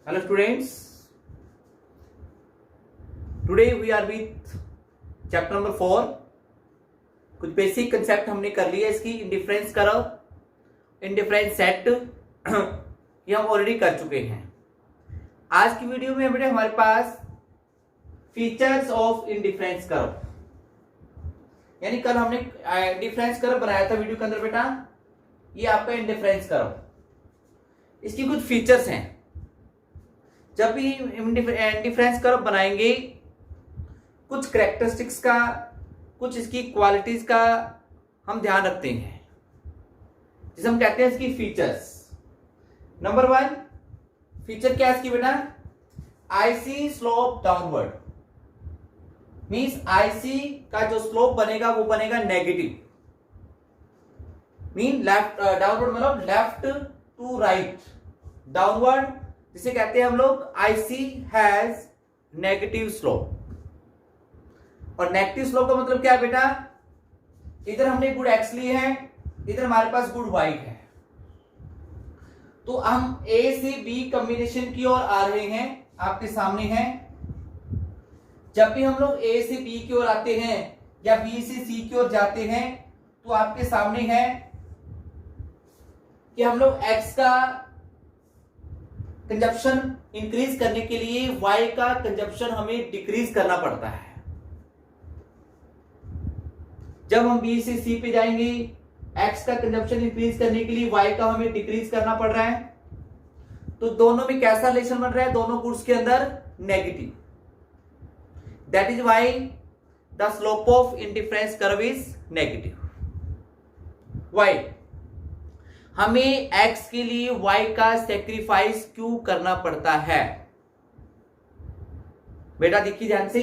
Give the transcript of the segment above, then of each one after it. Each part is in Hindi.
Hello students, today we are with chapter number 4। कुछ बेसिक कंसेप्ट हमने कर लिया इसकी। इंडिफरेंस कर्व, इंडिफरेंस सेट ये हम ऑलरेडी कर चुके हैं। आज की वीडियो में बेटे हमारे पास फीचर्स ऑफ इंडिफरेंस कर्व, यानी कल हमने इंडिफरेंस कर्व बनाया था वीडियो के अंदर बेटा। ये आपका इंडिफरेंस कर्व, इसकी कुछ फीचर्स हैं। जब भी इंडिफरेंस कर्व बनाएंगे कुछ कैरेक्टरिस्टिक्स का, कुछ इसकी क्वालिटीज का हम ध्यान रखते हैं, जिसे हम कहते हैं इसकी फीचर्स। नंबर 1 फीचर क्या है इसकी बेटा? IC slope downward, means IC का जो स्लोप बनेगा वो बनेगा नेगेटिव। मीन लेफ्ट डाउनवर्ड मतलब लेफ्ट टू राइट, डाउनवर्ड जिसे कहते हैं हम लोग आईसी हैज नेगेटिव स्लोप। और नेगेटिव स्लोप का मतलब क्या है बेटा? इधर हमने गुड एक्स लिए है, इधर हमारे पास गुड वाई है, तो हम ए से बी कॉम्बिनेशन की ओर आ रहे हैं। आपके सामने है, जब भी हम लोग ए से बी की ओर आते हैं या बी से सी की ओर जाते हैं तो आपके सामने है कि हम लोग एक्स का कंजप्शन इंक्रीज करने के लिए वाई का कंजप्शन हमें डिक्रीज करना पड़ता है। जब हम बी से सी पे जाएंगे, एक्स का कंजप्शन इंक्रीज करने के लिए वाई का हमें डिक्रीज करना पड़ रहा है। तो दोनों में कैसा रिलेशन बन रहा है? दोनों गुड्स के अंदर negative. That is why the slope of indifference curve is negative. Why हमें x के लिए y का सेक्रीफाइस क्यों करना पड़ता है? बेटा देखिए ध्यान से,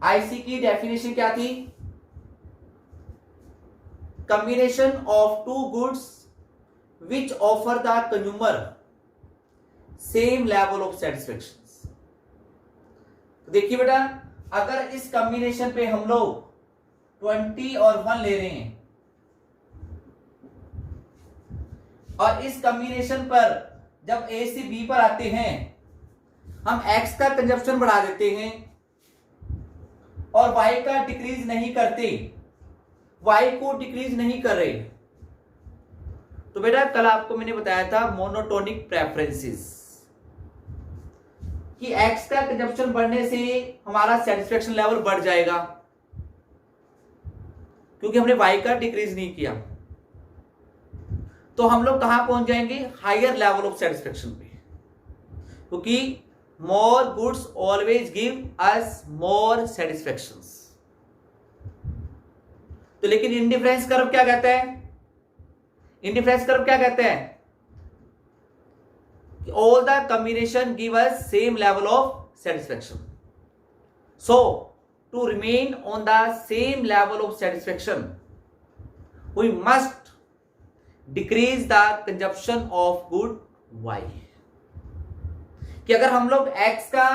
IC की डेफिनेशन क्या थी? Combination of two goods which offer the consumer same level of satisfaction. तो देखिए बेटा, अगर इस कॉम्बिनेशन पे हम लोग 20 और 1 ले रहे हैं और इस कॉम्बिनेशन पर जब ए से बी पर आते हैं हम एक्स का कंजप्शन बढ़ा देते हैं और वाई का डिक्रीज नहीं करते, वाई को डिक्रीज नहीं कर रहे, तो बेटा कल आपको मैंने बताया था मोनोटोनिक प्रेफरेंसेस कि एक्स का कंजप्शन बढ़ने से हमारा सेटिस्फेक्शन लेवल बढ़ जाएगा क्योंकि हमने वाई का डिक्रीज नहीं किया। तो हम लोग कहां पहुंच जाएंगे? हायर लेवल ऑफ सेटिस्फेक्शन पे, क्योंकि more goods always give us more satisfactions. तो लेकिन इंडिफरेंस कर्व क्या कहता है? इंडिफरेंस कर्व क्या कहता है? All the combination give us same level of satisfaction. So to remain on the same level of satisfaction we must decrease the consumption of good Y. कि अगर हम लोग एक्स का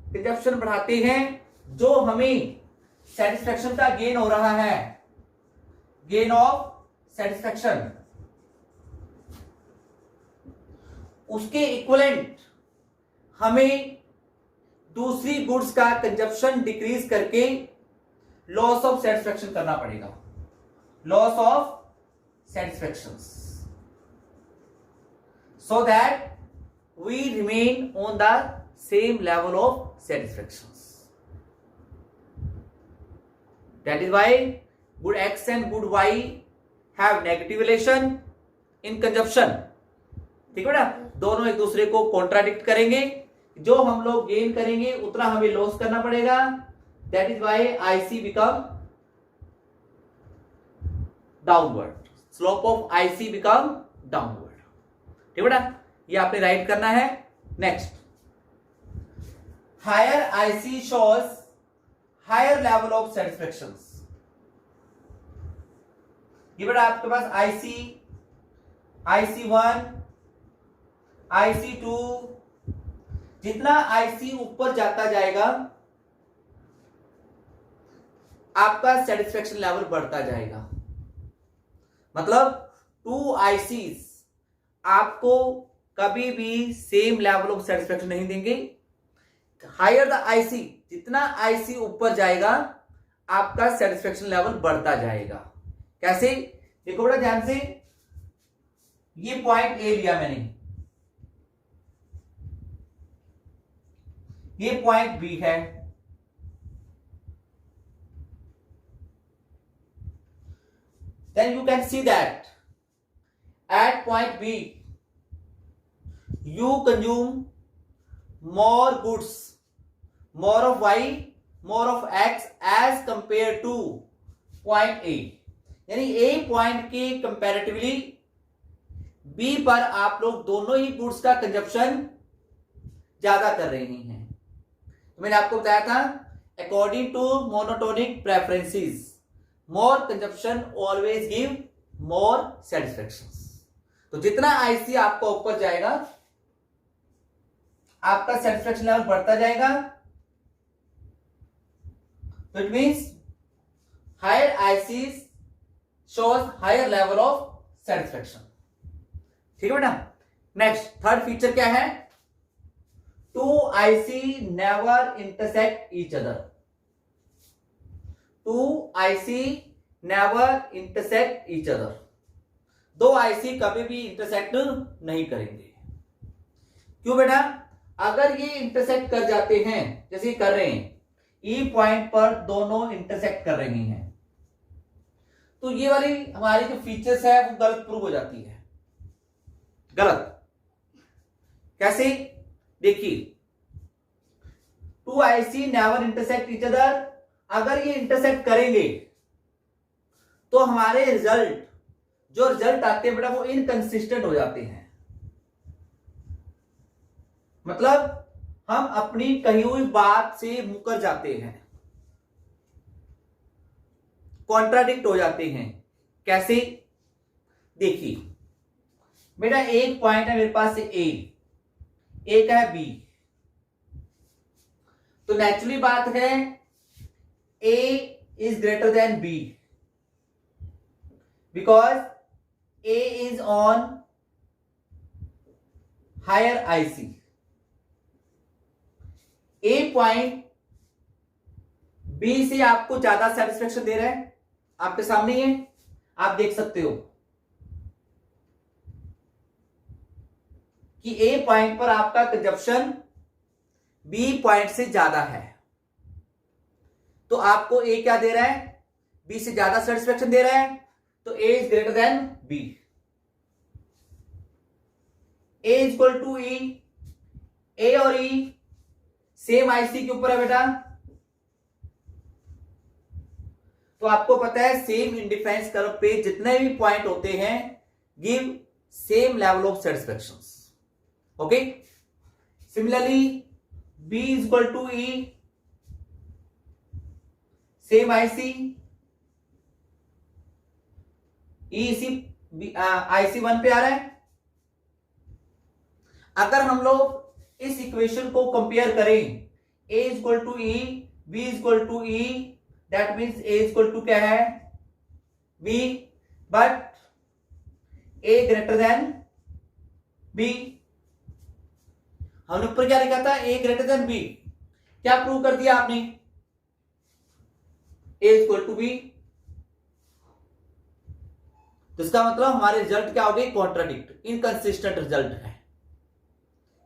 कंजप्शन बढ़ाते हैं, जो हमें सेटिस्फेक्शन का गेन हो रहा है, गेन ऑफ सेटिस्फेक्शन, उसके इक्विवेलेंट हमें दूसरी गुड्स का कंजप्शन डिक्रीज करके लॉस ऑफ सेटिस्फेक्शन करना पड़ेगा। Loss of satisfactions, so that we remain on the same level of satisfactions. That is why good x and good y have negative relation in conjunction। ठीक है बेटा, दोनों एक दूसरे को कॉन्ट्राडिक्ट करेंगे, जो हम लोग गेन करेंगे उतना हमें लॉस करना पड़ेगा। That is why IC become downward, slope of IC become downward. ठीक बेटा, ये आपने राइट करना है। Next, higher IC shows higher level of satisfaction. ये बेटा आपके पास आईसी, IC1, IC2, जितना आईसी ऊपर जाता जाएगा आपका सेटिस्फेक्शन लेवल बढ़ता जाएगा। मतलब 2 ICs आपको कभी भी सेम लेवल ऑफ सेटिस्फेक्शन नहीं देंगे। हायर द आईसी, जितना आईसी ऊपर जाएगा आपका सेटिस्फेक्शन लेवल बढ़ता जाएगा। कैसे? देखो बड़ा ध्यान से, ये पॉइंट ए लिया मैंने, ये पॉइंट बी है, then you can see that at point B you consume more goods, more of Y, more of X as compared to point A। यानी A पॉइंट के कंपैरेटिवली B पर आप लोग दोनों ही गुड्स का कंजप्शन ज्यादा कर रहे हैं। तो मैंने आपको बताया था according to monotonic preferences more consumption always give more satisfaction. तो जितना आईसी आपका ऊपर जाएगा आपका सेटिस्फेक्शन लेवल बढ़ता जाएगा। तो it means higher IC shows higher level of satisfaction. ठीक है बेटा। नेक्स्ट थर्ड फीचर क्या है? Two IC never intersect each other. Two IC never intersect each other. दो आईसी कभी भी इंटरसेक्ट नहीं करेंगे। क्यों बेटा? अगर ये इंटरसेक्ट कर जाते हैं, जैसे कर रहे हैं, ई पॉइंट पर दोनों इंटरसेक्ट कर रही हैं, तो ये वाली हमारी जो फीचर्स है वो गलत प्रूव हो जाती है। गलत कैसे? देखिए, two IC never intersect each other, अगर ये इंटरसेक्ट करेंगे तो हमारे रिजल्ट, जो रिजल्ट आते हैं बेटा, वो इनकंसिस्टेंट हो जाते हैं। मतलब हम अपनी कही हुई बात से मुकर जाते हैं, कॉन्ट्राडिक्ट हो जाते हैं। कैसे? देखिए बेटा, एक पॉइंट है मेरे पास ए, एक है बी, तो नेचुरली बात है A is greater than B because A is on higher IC। A point B से आपको ज्यादा सेटिस्फेक्शन दे रहा है, आपके सामने ही है, आप देख सकते हो कि A पॉइंट पर आपका कंजप्शन B पॉइंट से ज्यादा है। तो आपको A क्या दे रहा है? B से ज्यादा सेटिस्फेक्शन दे रहा है, तो A is greater than B। A is equal to E, A और E सेम आईसी के ऊपर है बेटा। तो आपको पता है सेम इंडिफरेंस कर्व पे जितने भी पॉइंट होते हैं give same level of satisfaction. Okay, similarly B is equal to E, same IC, IC 1 पे आ रहा है। अगर हम लोग इस इक्वेशन को कंपेयर करें, A is equal to E, B is equal to E, that means A is equal to क्या है? B, but A greater than B। हमने ऊपर क्या लिखा था? A greater than B। क्या प्रूव कर दिया आपने? A equal to B। तो इसका मतलब हमारे रिजल्ट क्या हो गए? कॉन्ट्राडिक्ट, इनकंसिस्टेंट रिजल्ट है।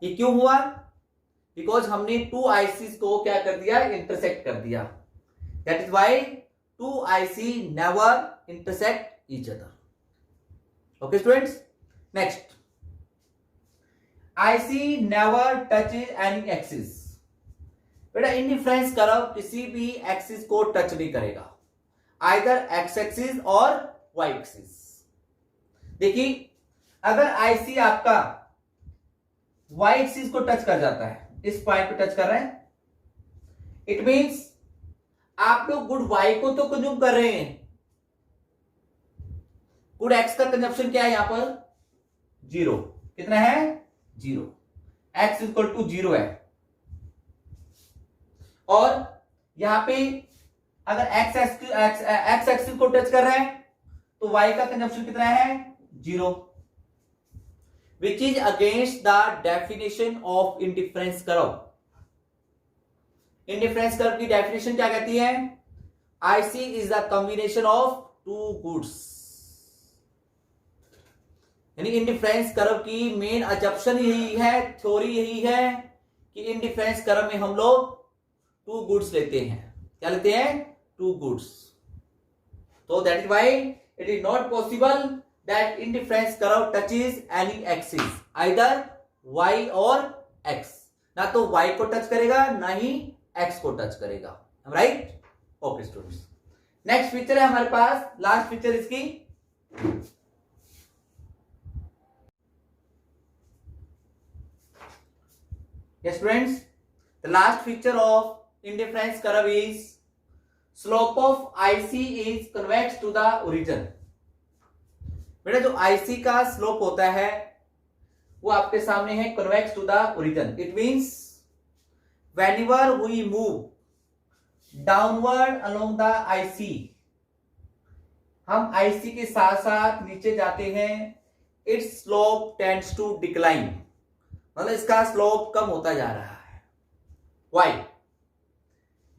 ये क्यों हुआ? बिकॉज हमने टू आईसीज को क्या कर दिया? इंटरसेक्ट कर दिया। That is why two IC never intersect each other. Okay students, next, IC never touches any axis. बेटा इंडिफरेंस कर्व किसी भी एक्सिस को टच नहीं करेगा, आइदर एक्स एक्सिस और वाई एक्सिस। देखिए, अगर आईसी आपका वाई एक्सिस को टच कर जाता है, इस पॉइंट पे टच कर रहे हैं, इट मींस आप लोग गुड वाई को तो कंज्यूम कर रहे हैं, गुड एक्स का कंजप्शन क्या है यहां पर? 0। कितना है? 0। एक्स इक्वल टू 0 है। और यहां पे अगर एक्स एक्सिस को टच कर रहे हैं तो वाई का कंजप्शन कितना है? 0। Which is against the definition of indifference curve. Indifference curve की डेफिनेशन क्या कहती है? IC is the combination of two goods. यानी इंडिफरेंस कर्व की मेन अजप्शन यही है, थ्योरी यही है कि इंडिफरेंस कर्व में हम लोग टू गुड्स लेते हैं। क्या लेते हैं? Two goods. तो that is why it is not possible that indifference curve touches any axis, either y और x। ना तो y को टच करेगा ना ही x को टच करेगा, right? Okay students, next feature है हमारे पास, लास्ट फीचर इसकी। Yes students, the last feature of indifference curve is slope of IC is convex to the origin। बेटा जो IC का स्लोप होता है वो आपके सामने है convex to the origin। It means whenever we move downward along the IC, हम IC के साथ साथ नीचे जाते हैं, its slope tends to decline, मतलब इसका स्लोप कम होता जा रहा है। वाई?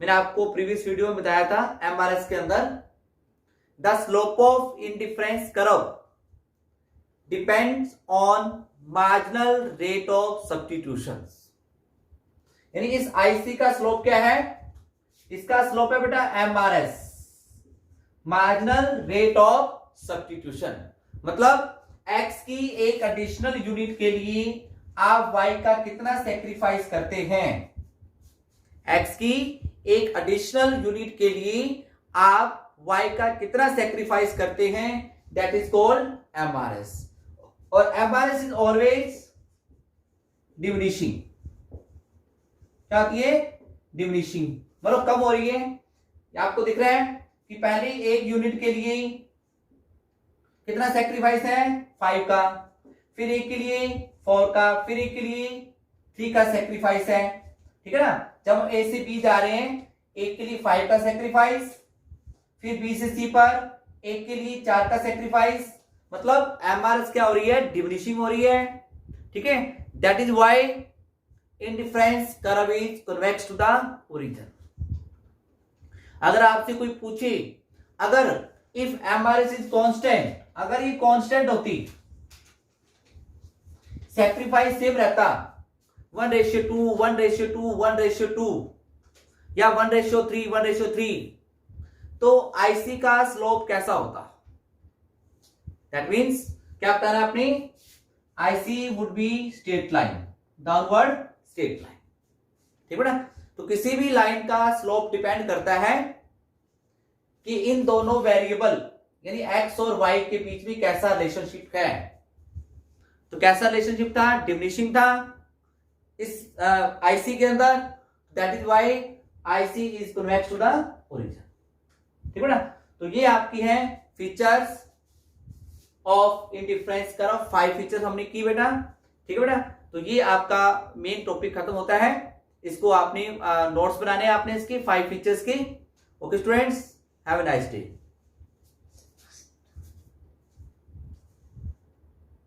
मैंने आपको प्रीवियस वीडियो में बताया था एमआरएस के अंदर, the slope of indifference curve depends on marginal rate of substitution. यानी इस आईसी का स्लोप क्या है? इसका स्लोप है बेटा MRS, marginal rate of substitution. मतलब एक्स की एक एडिशनल यूनिट के लिए आप y का कितना सेक्रीफाइस करते हैं। x की एक एडिशनल यूनिट के लिए आप y का कितना सेक्रीफाइस करते हैं, दैट इज कॉल्ड एमआरएस। और एमआरएस इज ऑलवेज डिमिनिशिंग। क्या होती है? डिमिनिशिंग, मतलब कम हो रही है। आपको दिख रहा है कि पहले एक यूनिट के लिए कितना सेक्रीफाइस है? 5 का, फिर एक के लिए 4 का, फिर एक के लिए 3 का सेक्रीफाइस है, ठीक है ना? जब हम ए से बी जा रहे हैं, एक के लिए 5 का सेक्रीफाइस, फिर बी से सी पर एक के लिए 4 का सेक्रीफाइस, मतलब एमआरएस क्या हो रही है? डिमिनिशिंग हो रही है, ठीक है? That is why indifference curve is convex to the origin. अगर आपसे कोई पूछे, अगर इफ एमआरएस इज कांस्टेंट, अगर ये कांस्टेंट होती, सेक्रीफाइस सेम रहता 1:2, 1:2, 1:2 या 1:3, 1:3, तो आईसी का स्लोप कैसा होता? दैट मीन्स क्या बताना है आपने? IC would be straight line, downward straight line, ठीक है ना? तो किसी भी लाइन का स्लोप डिपेंड करता है कि इन दोनों वेरिएबल यानी एक्स और वाई के बीच में कैसा रिलेशनशिप है। तो कैसा रिलेशनशिप था? डिमिनिशिंग था इस आईसी के अंदर, that is why IC is convex to the origin, ठीक है ना? तो ये आपकी है features of indifference curve. 5 features हमने की बेटा, ठीक है बेटा? तो ये आपका मेन टॉपिक खत्म होता है। इसको आपने नोट्स बनाने हैं आपने इसके 5 फीचर्स के। Okay students, have a nice day.